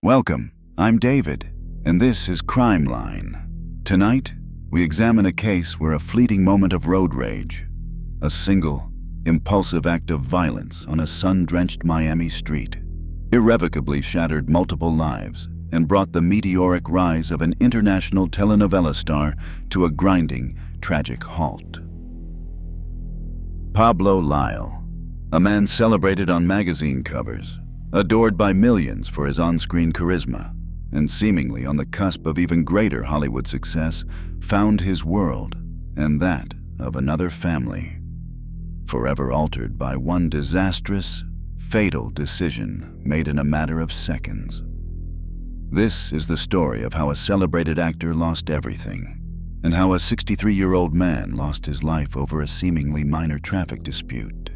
Welcome, I'm David, and this is Crime Line. Tonight, we examine a case where a fleeting moment of road rage, a single, impulsive act of violence on a sun-drenched Miami street, irrevocably shattered multiple lives and brought the meteoric rise of an international telenovela star to a grinding, tragic halt. Pablo Lyle, a man celebrated on magazine covers, adored by millions for his on-screen charisma, and seemingly on the cusp of even greater Hollywood success, found his world, and that of another family, forever altered by one disastrous, fatal decision made in a matter of seconds. This is the story of how a celebrated actor lost everything, and how a 63-year-old man lost his life over a seemingly minor traffic dispute.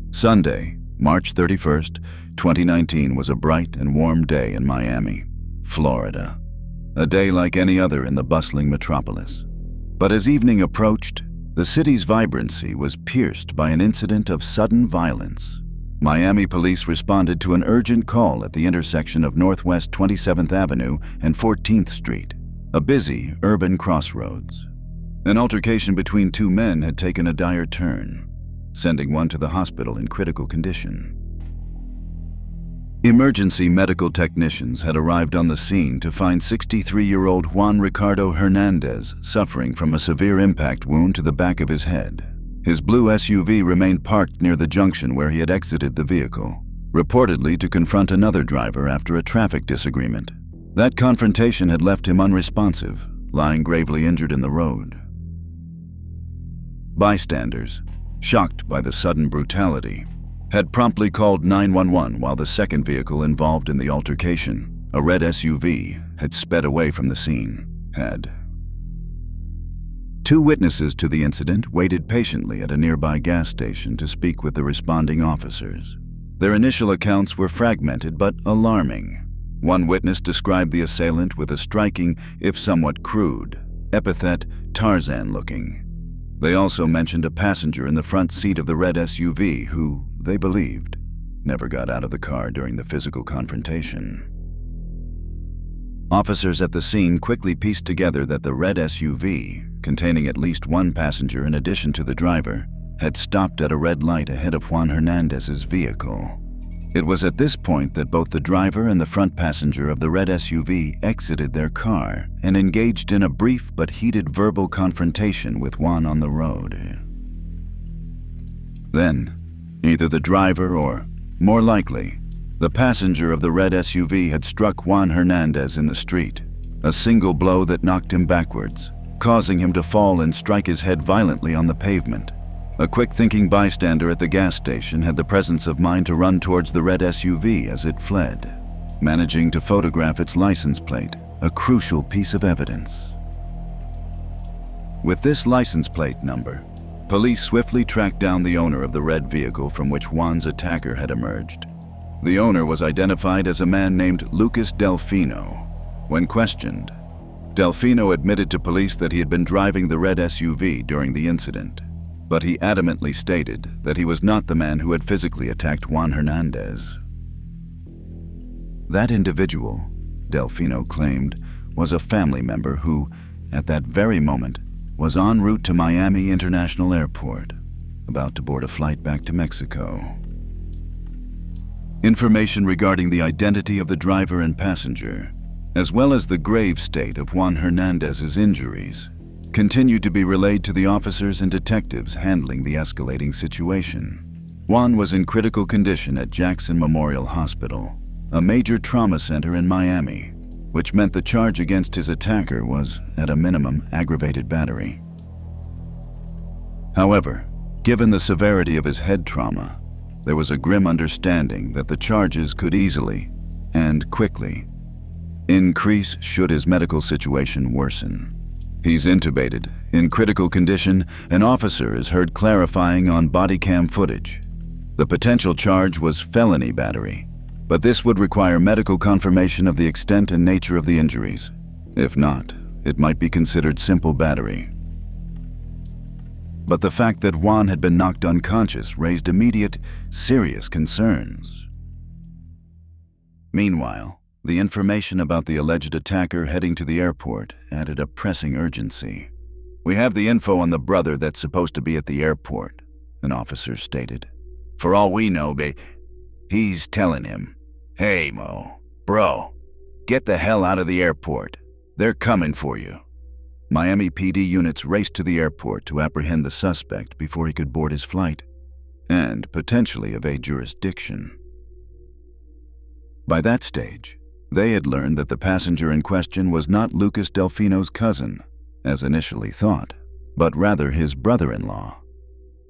Sunday, March 31st, 2019 was a bright and warm day in Miami, Florida. A day like any other in the bustling metropolis. But as evening approached, the city's vibrancy was pierced by an incident of sudden violence. Miami police responded to an urgent call at the intersection of Northwest 27th Avenue and 14th Street, a busy urban crossroads. An altercation between two men had taken a dire turn, sending one to the hospital in critical condition. Emergency medical technicians had arrived on the scene to find 63-year-old Juan Hernandez suffering from a severe impact wound to the back of his head. His blue SUV remained parked near the junction where he had exited the vehicle, reportedly to confront another driver after a traffic disagreement. That confrontation had left him unresponsive, lying gravely injured in the road. Bystanders, shocked by the sudden brutality, had promptly called 911 while the second vehicle involved in the altercation, a red SUV, had sped away from the scene. Two witnesses to the incident waited patiently at a nearby gas station to speak with the responding officers. Their initial accounts were fragmented but alarming. One witness described the assailant with a striking, if somewhat crude, epithet Tarzan-looking. They also mentioned a passenger in the front seat of the red SUV who, they believed, never got out of the car during the physical confrontation. Officers at the scene quickly pieced together that the red SUV, containing at least one passenger in addition to the driver, had stopped at a red light ahead of Juan Hernandez's vehicle. It was at this point that both the driver and the front passenger of the red SUV exited their car and engaged in a brief but heated verbal confrontation with Juan on the road. Then, either the driver or, more likely, the passenger of the red SUV had struck Juan Hernandez in the street, a single blow that knocked him backwards, causing him to fall and strike his head violently on the pavement. A quick-thinking bystander at the gas station had the presence of mind to run towards the red SUV as it fled, managing to photograph its license plate, a crucial piece of evidence. With this license plate number, police swiftly tracked down the owner of the red vehicle from which Juan's attacker had emerged. The owner was identified as a man named Lucas Delfino. When questioned, Delfino admitted to police that he had been driving the red SUV during the incident, but he adamantly stated that he was not the man who had physically attacked Juan Hernandez. That individual, Delfino claimed, was a family member who, at that very moment, was en route to Miami International Airport, about to board a flight back to Mexico. Information regarding the identity of the driver and passenger, as well as the grave state of Juan Hernandez's injuries, continued to be relayed to the officers and detectives handling the escalating situation. Juan was in critical condition at Jackson Memorial Hospital, a major trauma center in Miami, which meant the charge against his attacker was, at a minimum, aggravated battery. However, given the severity of his head trauma, there was a grim understanding that the charges could easily, and quickly, increase should his medical situation worsen. He's intubated, in critical condition. An officer is heard clarifying on body cam footage. The potential charge was felony battery, but this would require medical confirmation of the extent and nature of the injuries. If not, it might be considered simple battery. But the fact that Juan had been knocked unconscious raised immediate, serious concerns. Meanwhile, the information about the alleged attacker heading to the airport added a pressing urgency. "We have the info on the brother that's supposed to be at the airport," an officer stated. "For all we know, he's telling him, 'Hey, Mo, bro, get the hell out of the airport. They're coming for you.'" Miami PD units raced to the airport to apprehend the suspect before he could board his flight and potentially evade jurisdiction. By that stage, they had learned that the passenger in question was not Lucas Delfino's cousin, as initially thought, but rather his brother-in-law.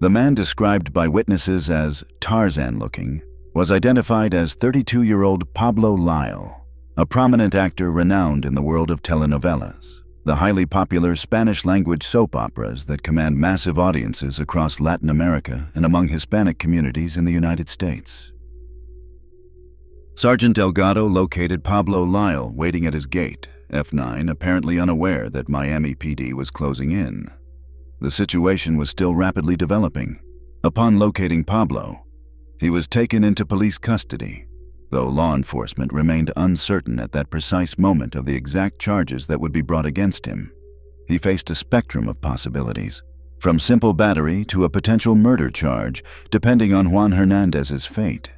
The man, described by witnesses as Tarzan-looking, was identified as 32-year-old Pablo Lyle, a prominent actor renowned in the world of telenovelas, the highly popular Spanish-language soap operas that command massive audiences across Latin America and among Hispanic communities in the United States. Sergeant Delgado located Pablo Lyle waiting at his gate, F9 apparently unaware that Miami PD was closing in. The situation was still rapidly developing. Upon locating Pablo, he was taken into police custody, though law enforcement remained uncertain at that precise moment of the exact charges that would be brought against him. He faced a spectrum of possibilities, from simple battery to a potential murder charge, depending on Juan Hernandez's fate.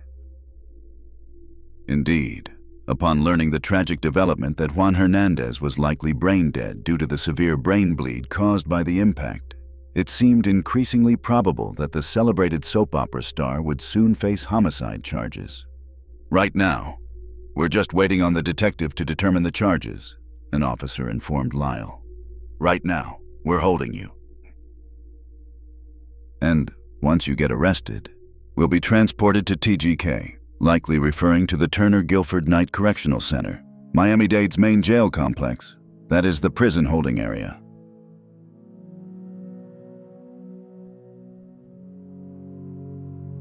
Indeed, upon learning the tragic development that Juan Hernandez was likely brain dead due to the severe brain bleed caused by the impact, it seemed increasingly probable that the celebrated soap opera star would soon face homicide charges. "Right now, we're just waiting on the detective to determine the charges," an officer informed Lyle. "Right now, we're holding you. And once you get arrested, we'll be transported to TGK, likely referring to the Turner Guilford Night Correctional Center, Miami-Dade's main jail complex. That is the prison holding area."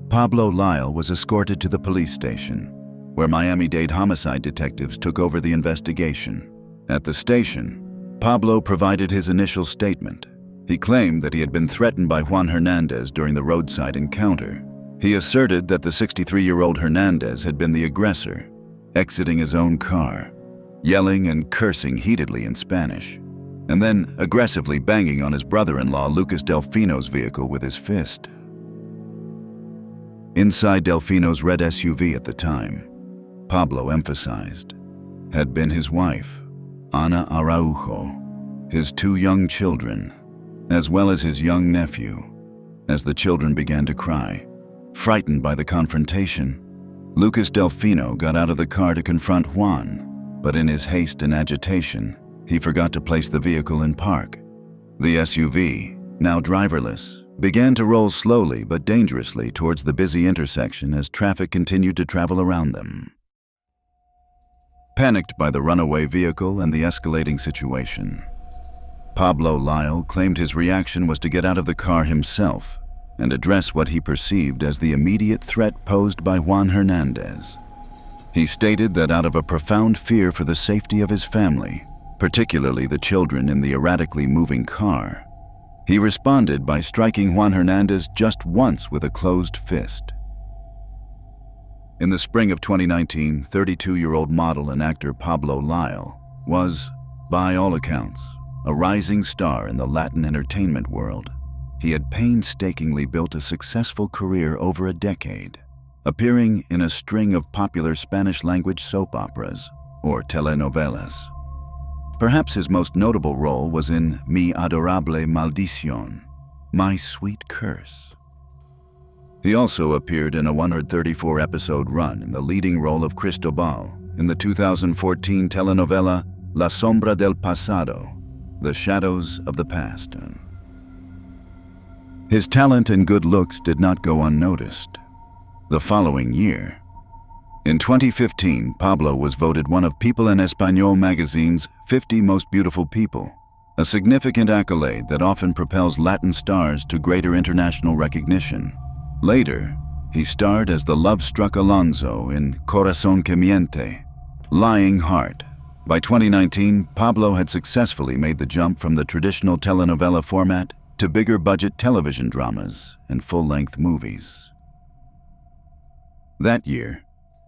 Pablo Lyle was escorted to the police station, where Miami-Dade homicide detectives took over the investigation. At the station, Pablo provided his initial statement. He claimed that he had been threatened by Juan Hernandez during the roadside encounter. He asserted that the 63-year-old Hernandez had been the aggressor, exiting his own car, yelling and cursing heatedly in Spanish, and then aggressively banging on his brother-in-law Lucas Delfino's vehicle with his fist. Inside Delfino's red SUV at the time, Pablo emphasized, had been his wife, Ana Araujo, his 2 young children, as well as his young nephew. As the children began to cry, frightened by the confrontation, Lucas Delfino got out of the car to confront Juan, but in his haste and agitation, he forgot to place the vehicle in park. The SUV, now driverless, began to roll slowly but dangerously towards the busy intersection as traffic continued to travel around them. Panicked by the runaway vehicle and the escalating situation, Pablo Lyle claimed his reaction was to get out of the car himself and address what he perceived as the immediate threat posed by Juan Hernandez. He stated that out of a profound fear for the safety of his family, particularly the children in the erratically moving car, he responded by striking Juan Hernandez just once with a closed fist. In the spring of 2019, 32-year-old model and actor Pablo Lyle was, by all accounts, a rising star in the Latin entertainment world. He had painstakingly built a successful career over a decade, appearing in a string of popular Spanish-language soap operas, or telenovelas. Perhaps his most notable role was in Mi Adorable Maldición, My Sweet Curse. He also appeared in a 134-episode run in the leading role of Cristobal in the 2014 telenovela La Sombra del Pasado, The Shadows of the Past. His talent and good looks did not go unnoticed. The following year, in 2015, Pablo was voted one of People en Español magazine's 50 Most Beautiful People, a significant accolade that often propels Latin stars to greater international recognition. Later, he starred as the love-struck Alonso in Corazón que Miente, Lying Heart. By 2019, Pablo had successfully made the jump from the traditional telenovela format to bigger-budget television dramas and full-length movies. That year,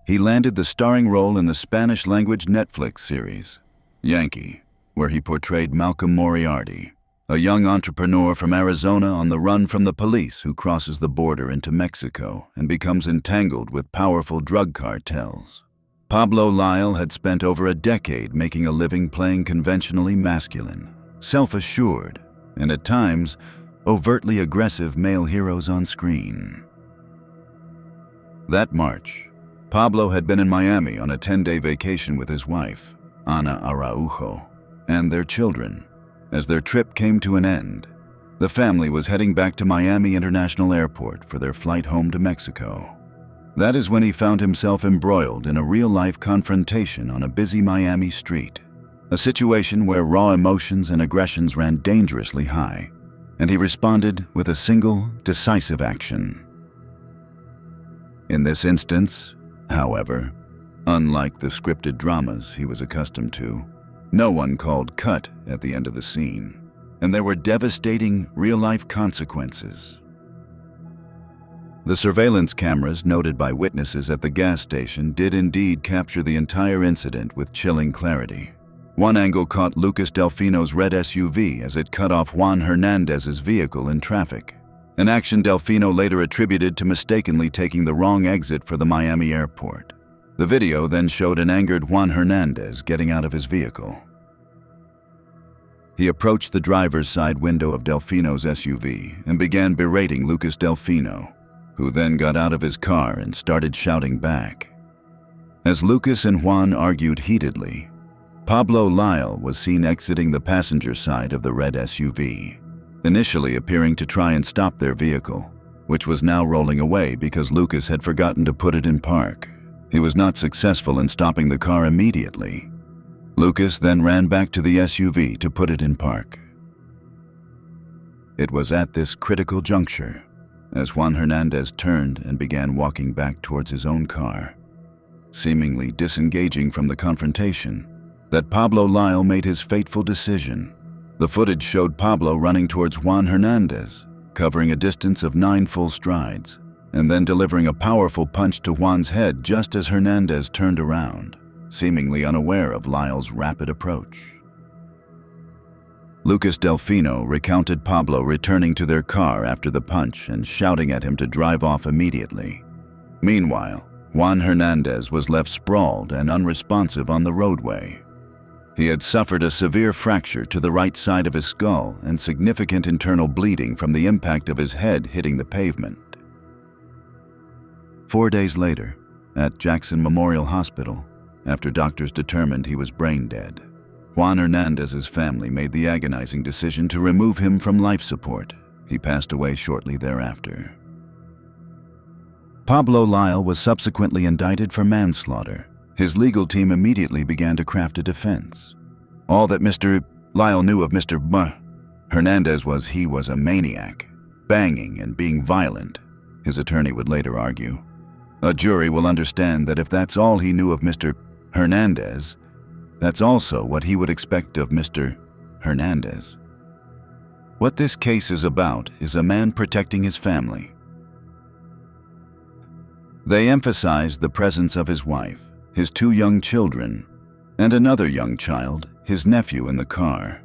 he landed the starring role in the Spanish-language Netflix series, Yankee, where he portrayed Malcolm Moriarty, a young entrepreneur from Arizona on the run from the police who crosses the border into Mexico and becomes entangled with powerful drug cartels. Pablo Lyle had spent over a decade making a living playing conventionally masculine, self-assured, and at times, overtly aggressive male heroes on screen. That March, Pablo had been in Miami on a 10-day vacation with his wife, Ana Araujo, and their children. As their trip came to an end, the family was heading back to Miami International Airport for their flight home to Mexico. That is when he found himself embroiled in a real-life confrontation on a busy Miami street, a situation where raw emotions and aggressions ran dangerously high, and he responded with a single, decisive action. In this instance, however, unlike the scripted dramas he was accustomed to, no one called cut at the end of the scene, and there were devastating, real-life consequences. The surveillance cameras noted by witnesses at the gas station did indeed capture the entire incident with chilling clarity. One angle caught Lucas Delfino's red SUV as it cut off Juan Hernandez's vehicle in traffic, an action Delfino later attributed to mistakenly taking the wrong exit for the Miami airport. The video then showed an angered Juan Hernandez getting out of his vehicle. He approached the driver's side window of Delfino's SUV and began berating Lucas Delfino, who then got out of his car and started shouting back. As Lucas and Juan argued heatedly, Pablo Lyle was seen exiting the passenger side of the red SUV, initially appearing to try and stop their vehicle, which was now rolling away because Lucas had forgotten to put it in park. He was not successful in stopping the car immediately. Lucas then ran back to the SUV to put it in park. It was at this critical juncture, as Juan Hernandez turned and began walking back towards his own car, seemingly disengaging from the confrontation, that Pablo Lyle made his fateful decision. The footage showed Pablo running towards Juan Hernandez, covering a distance of 9 full strides, and then delivering a powerful punch to Juan's head just as Hernandez turned around, seemingly unaware of Lyle's rapid approach. Lucas Delfino recounted Pablo returning to their car after the punch and shouting at him to drive off immediately. Meanwhile, Juan Hernandez was left sprawled and unresponsive on the roadway. He had suffered a severe fracture to the right side of his skull and significant internal bleeding from the impact of his head hitting the pavement. 4 days later, at Jackson Memorial Hospital, after doctors determined he was brain dead, Juan Hernandez's family made the agonizing decision to remove him from life support. He passed away shortly thereafter. Pablo Lyle was subsequently indicted for manslaughter. His legal team immediately began to craft a defense. All that Mr. Lyle knew of Mr. Hernandez was he was a maniac, banging and being violent, his attorney would later argue. A jury will understand that if that's all he knew of Mr. Hernandez, that's also what he would expect of Mr. Hernandez. What this case is about is a man protecting his family. They emphasized the presence of his wife, his 2 young children, and another young child, his nephew, in the car,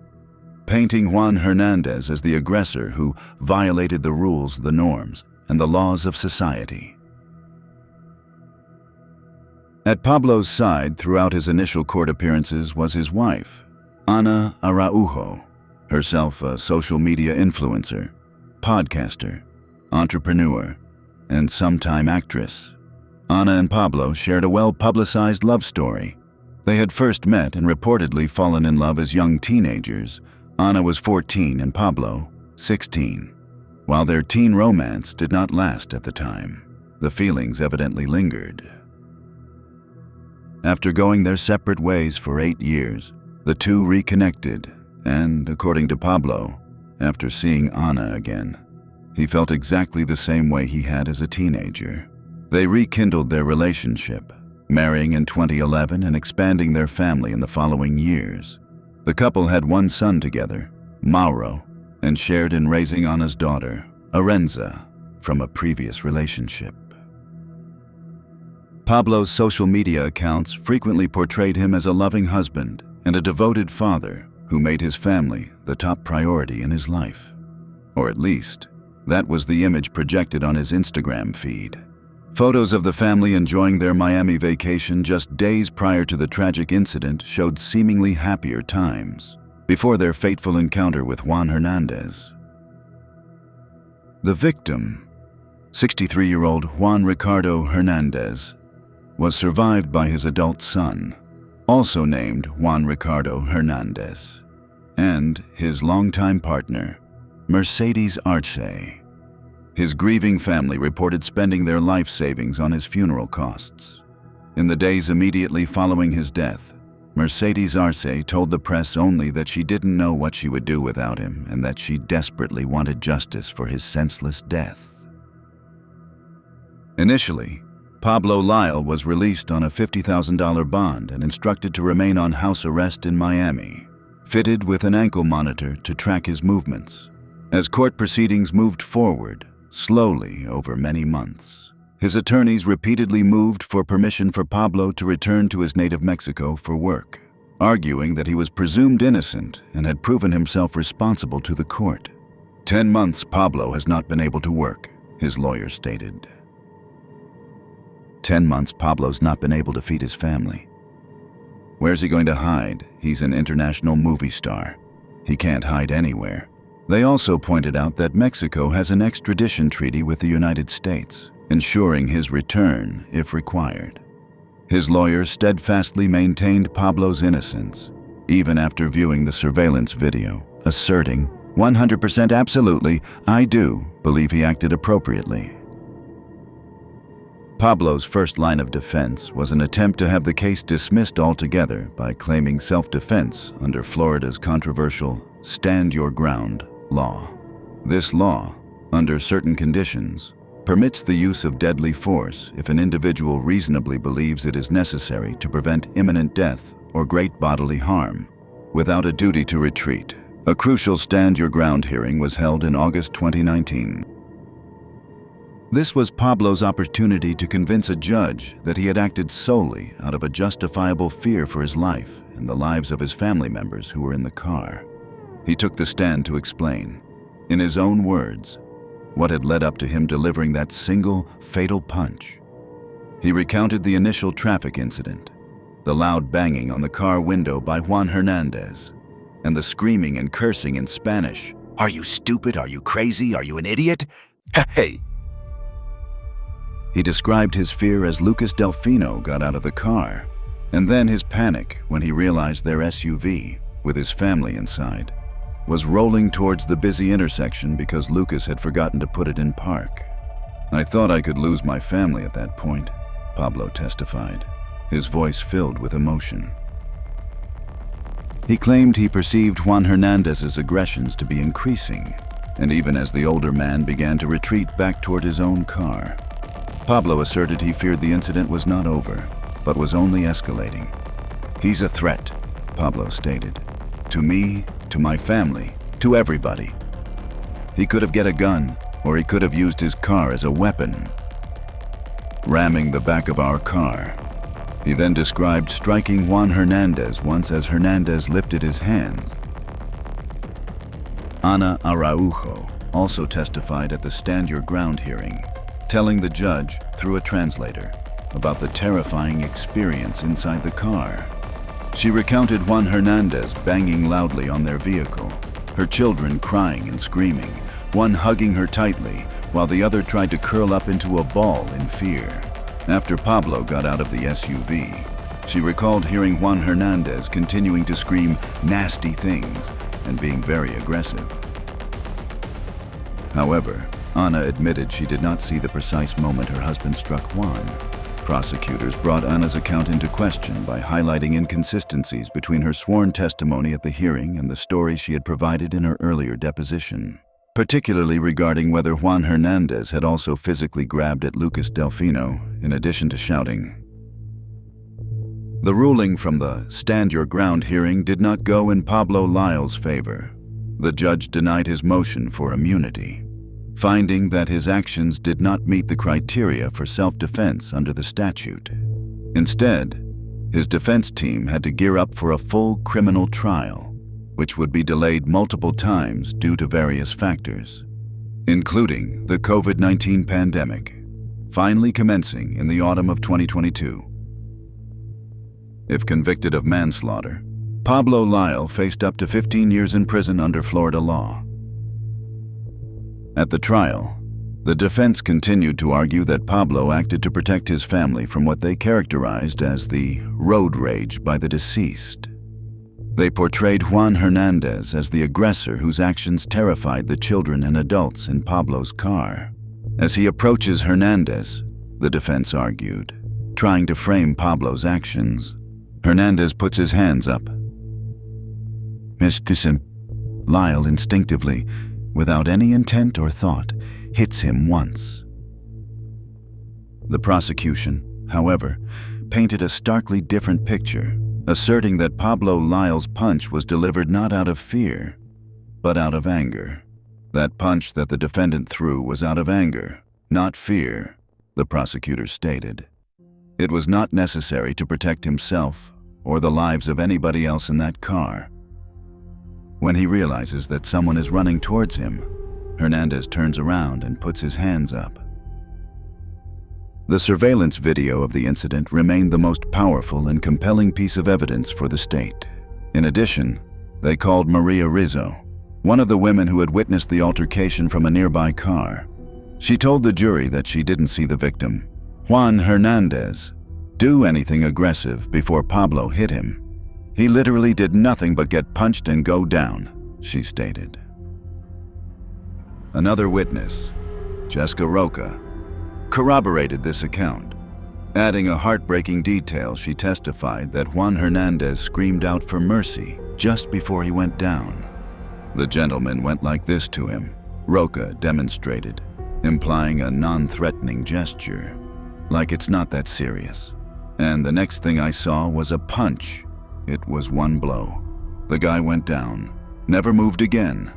painting Juan Hernandez as the aggressor who violated the rules, the norms, and the laws of society. At Pablo's side throughout his initial court appearances was his wife, Ana Araujo, herself a social media influencer, podcaster, entrepreneur, and sometime actress. Ana and Pablo shared a well-publicized love story. They had first met and reportedly fallen in love as young teenagers. Ana was 14 and Pablo 16. While their teen romance did not last at the time, the feelings evidently lingered. After going their separate ways for 8 years, the two reconnected, and, according to Pablo, after seeing Ana again, he felt exactly the same way he had as a teenager. They rekindled their relationship, marrying in 2011 and expanding their family in the following years. The couple had 1 son together, Mauro, and shared in raising Ana's daughter, Arenza, from a previous relationship. Pablo's social media accounts frequently portrayed him as a loving husband and a devoted father who made his family the top priority in his life. Or at least, that was the image projected on his Instagram feed. Photos of the family enjoying their Miami vacation just days prior to the tragic incident showed seemingly happier times before their fateful encounter with Juan Hernandez. The victim, 63-year-old Juan Ricardo Hernandez, was survived by his adult son, also named Juan Ricardo Hernandez, and his longtime partner, Mercedes Arce. His grieving family reported spending their life savings on his funeral costs. In the days immediately following his death, Mercedes Arce told the press only that she didn't know what she would do without him and that she desperately wanted justice for his senseless death. Initially, Pablo Lyle was released on a $50,000 bond and instructed to remain on house arrest in Miami, fitted with an ankle monitor to track his movements. As court proceedings moved forward, slowly over many months, his attorneys repeatedly moved for permission for Pablo to return to his native Mexico for work, arguing that he was presumed innocent and had proven himself responsible to the court. 10 months Pablo has not been able to work, his lawyer stated. 10 months Pablo's not been able to feed his family. Where's he going to hide? He's an international movie star. He can't hide anywhere. They also pointed out that Mexico has an extradition treaty with the United States, ensuring his return if required. His lawyer steadfastly maintained Pablo's innocence, even after viewing the surveillance video, asserting, 100% absolutely, I do believe he acted appropriately. Pablo's first line of defense was an attempt to have the case dismissed altogether by claiming self-defense under Florida's controversial Stand Your Ground law. This law, under certain conditions, permits the use of deadly force if an individual reasonably believes it is necessary to prevent imminent death or great bodily harm, without a duty to retreat. A crucial Stand Your Ground hearing was held in August 2019. This was Pablo's opportunity to convince a judge that he had acted solely out of a justifiable fear for his life and the lives of his family members who were in the car. He took the stand to explain, in his own words, what had led up to him delivering that single fatal punch. He recounted the initial traffic incident, the loud banging on the car window by Juan Hernandez, and the screaming and cursing in Spanish. "Are you stupid? Are you crazy? Are you an idiot? Hey!" He described his fear as Lucas Delfino got out of the car, and then his panic when he realized their SUV, with his family inside, was rolling towards the busy intersection because Lucas had forgotten to put it in park. "I thought I could lose my family at that point," Pablo testified, his voice filled with emotion. He claimed he perceived Juan Hernandez's aggressions to be increasing, and even as the older man began to retreat back toward his own car, Pablo asserted he feared the incident was not over, but was only escalating. "He's a threat," Pablo stated. "To me, to my family, to everybody. He could have get a gun, or he could have used his car as a weapon." Ramming the back of our car. He then described striking Juan Hernandez once as Hernandez lifted his hands. Ana Araujo also testified at the Stand Your Ground hearing, telling the judge, through a translator, about the terrifying experience inside the car. She recounted Juan Hernandez banging loudly on their vehicle, her children crying and screaming, one hugging her tightly, while the other tried to curl up into a ball in fear. After Pablo got out of the SUV, she recalled hearing Juan Hernandez continuing to scream nasty things and being very aggressive. However, Ana admitted she did not see the precise moment her husband struck Juan. Prosecutors brought Ana's account into question by highlighting inconsistencies between her sworn testimony at the hearing and the story she had provided in her earlier deposition, particularly regarding whether Juan Hernandez had also physically grabbed at Lucas Delfino, in addition to shouting. The ruling from the Stand Your Ground hearing did not go in Pablo Lyle's favor. The judge denied his motion for immunity, finding that his actions did not meet the criteria for self-defense under the statute. Instead, his defense team had to gear up for a full criminal trial, which would be delayed multiple times due to various factors, including the COVID-19 pandemic, finally commencing in the autumn of 2022. If convicted of manslaughter, Pablo Lyle faced up to 15 years in prison under Florida law. At the trial, the defense continued to argue that Pablo acted to protect his family from what they characterized as the road rage by the deceased. They portrayed Juan Hernandez as the aggressor whose actions terrified the children and adults in Pablo's car. As he approaches Hernandez, the defense argued, trying to frame Pablo's actions, Hernandez puts his hands up. Mr. Lyle instinctively, without any intent or thought, hits him once. The prosecution, however, painted a starkly different picture, asserting that Pablo Lyle's punch was delivered not out of fear, but out of anger. That punch that the defendant threw was out of anger, not fear, the prosecutor stated. It was not necessary to protect himself or the lives of anybody else in that car. When he realizes that someone is running towards him, Hernandez turns around and puts his hands up. The surveillance video of the incident remained the most powerful and compelling piece of evidence for the state. In addition, they called Maria Rizzo, one of the women who had witnessed the altercation from a nearby car. She told the jury that she didn't see the victim, Juan Hernandez, do anything aggressive before Pablo hit him. He literally did nothing but get punched and go down, she stated. Another witness, Jessica Roca, corroborated this account. Adding a heartbreaking detail, she testified that Juan Hernandez screamed out for mercy just before he went down. The gentleman went like this to him, Roca demonstrated, implying a non-threatening gesture, like it's not that serious. And the next thing I saw was a punch. It was one blow. The guy went down, never moved again.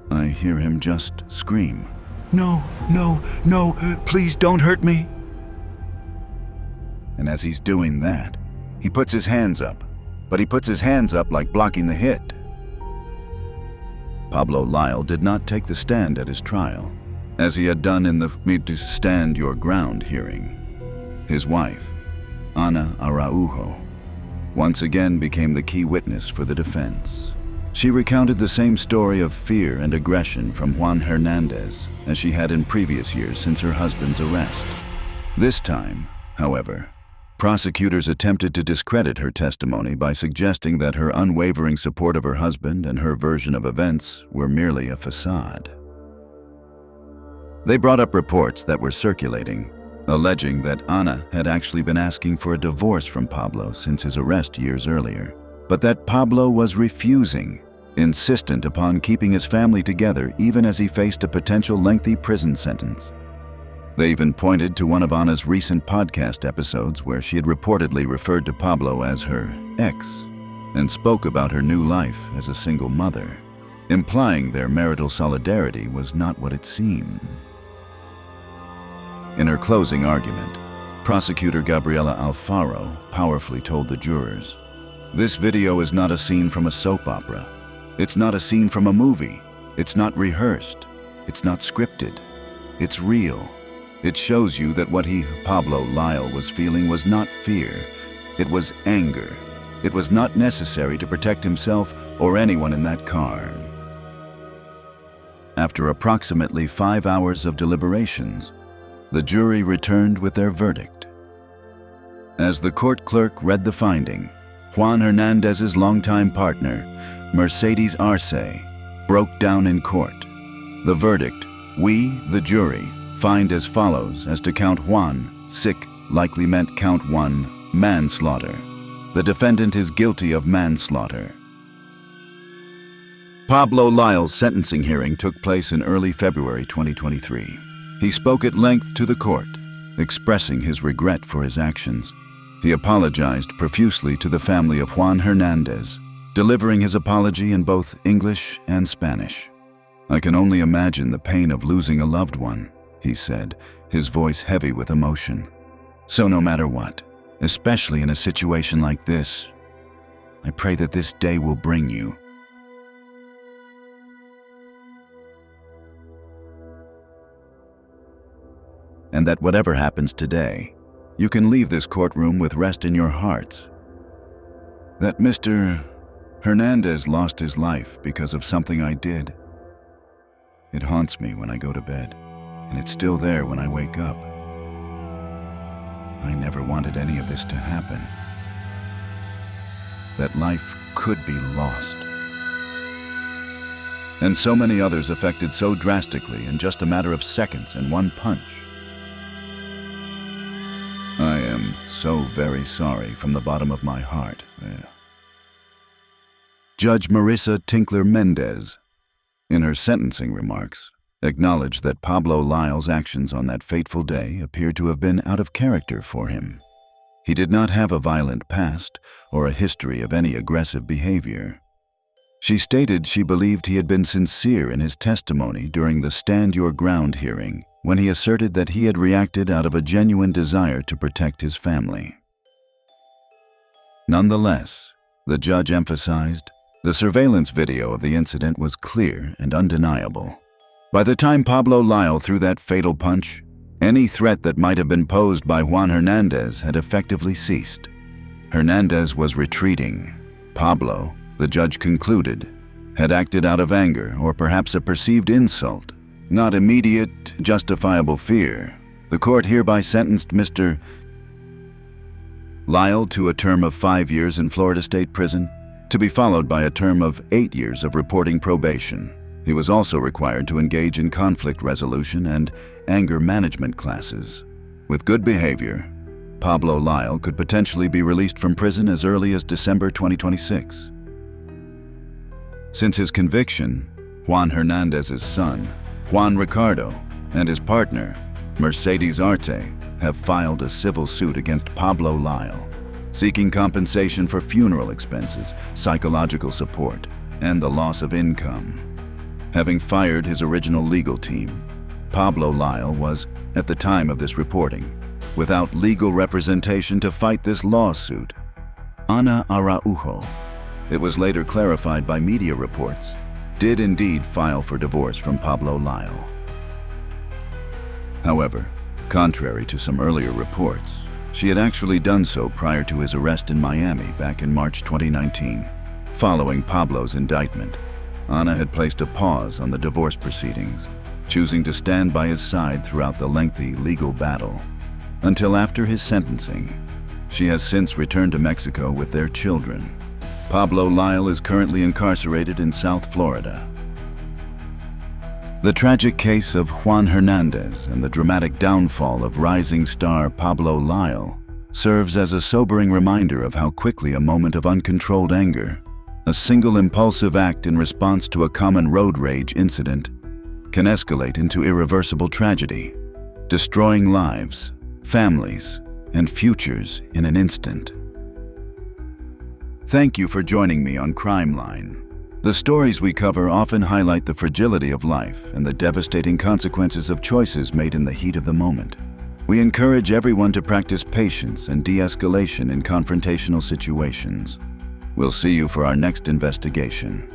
I hear him just scream, "No, no, no, please don't hurt me." And as he's doing that, he puts his hands up, but he puts his hands up like blocking the hit. Pablo Lyle did not take the stand at his trial, as he had done in the Stand Your Ground hearing. His wife, Ana Araujo, once again became the key witness for the defense. She recounted the same story of fear and aggression from Juan Hernandez as she had in previous years since her husband's arrest. This time, however, prosecutors attempted to discredit her testimony by suggesting that her unwavering support of her husband and her version of events were merely a facade. They brought up reports that were circulating, alleging that Ana had actually been asking for a divorce from Pablo since his arrest years earlier, but that Pablo was refusing, insistent upon keeping his family together even as he faced a potential lengthy prison sentence. They even pointed to one of Ana's recent podcast episodes where she had reportedly referred to Pablo as her ex and spoke about her new life as a single mother, implying their marital solidarity was not what it seemed. In her closing argument, prosecutor Gabriela Alfaro powerfully told the jurors, "This video is not a scene from a soap opera. It's not a scene from a movie. It's not rehearsed. It's not scripted. It's real. It shows you that what Pablo Lyle, was feeling was not fear. It was anger. It was not necessary to protect himself or anyone in that car." After approximately 5 hours of deliberations, the jury returned with their verdict. As the court clerk read the finding, Juan Hernandez's longtime partner, Mercedes Arce, broke down in court. The verdict, we, the jury, find as follows as to count 1, sick likely meant count 1, manslaughter. The defendant is guilty of manslaughter. Pablo Lyle's sentencing hearing took place in early February 2023. He spoke at length to the court, expressing his regret for his actions. He apologized profusely to the family of Juan Hernandez, delivering his apology in both English and Spanish. "I can only imagine the pain of losing a loved one," he said, his voice heavy with emotion. So no matter what, especially in a situation like this, I pray that this day will bring you and that whatever happens today, you can leave this courtroom with rest in your hearts. That Mr. Hernandez lost his life because of something I did. It haunts me when I go to bed, and it's still there when I wake up. I never wanted any of this to happen. That life could be lost. And so many others affected so drastically in just a matter of seconds and one punch. I am so very sorry from the bottom of my heart. Judge Marissa Tinkler Mendez, in her sentencing remarks, acknowledged that Pablo Lyle's actions on that fateful day appeared to have been out of character for him. He did not have a violent past or a history of any aggressive behavior. She stated she believed he had been sincere in his testimony during the Stand Your Ground hearing when he asserted that he had reacted out of a genuine desire to protect his family. Nonetheless, the judge emphasized, the surveillance video of the incident was clear and undeniable. By the time Pablo Lyle threw that fatal punch, any threat that might have been posed by Juan Hernandez had effectively ceased. Hernandez was retreating. Pablo, the judge concluded, had acted out of anger or perhaps a perceived insult, not immediate, justifiable fear. The court hereby sentenced Mr. Lyle to a term of 5 years in Florida State Prison, to be followed by a term of 8 years of reporting probation. He was also required to engage in conflict resolution and anger management classes. With good behavior, Pablo Lyle could potentially be released from prison as early as December 2026. Since his conviction, Juan Hernandez's son, Juan Ricardo, and his partner, Mercedes Arte, have filed a civil suit against Pablo Lyle, seeking compensation for funeral expenses, psychological support, and the loss of income. Having fired his original legal team, Pablo Lyle was, at the time of this reporting, without legal representation to fight this lawsuit. Ana Araujo, it was later clarified by media reports, did indeed file for divorce from Pablo Lyle. However, contrary to some earlier reports, she had actually done so prior to his arrest in Miami back in March 2019. Following Pablo's indictment, Ana had placed a pause on the divorce proceedings, choosing to stand by his side throughout the lengthy legal battle. Until after his sentencing, she has since returned to Mexico with their children. Pablo Lyle is currently incarcerated in South Florida. The tragic case of Juan Hernandez and the dramatic downfall of rising star Pablo Lyle serves as a sobering reminder of how quickly a moment of uncontrolled anger, a single impulsive act in response to a common road rage incident, can escalate into irreversible tragedy, destroying lives, families, and futures in an instant. Thank you for joining me on Crime Line. The stories we cover often highlight the fragility of life and the devastating consequences of choices made in the heat of the moment. We encourage everyone to practice patience and de-escalation in confrontational situations. We'll see you for our next investigation.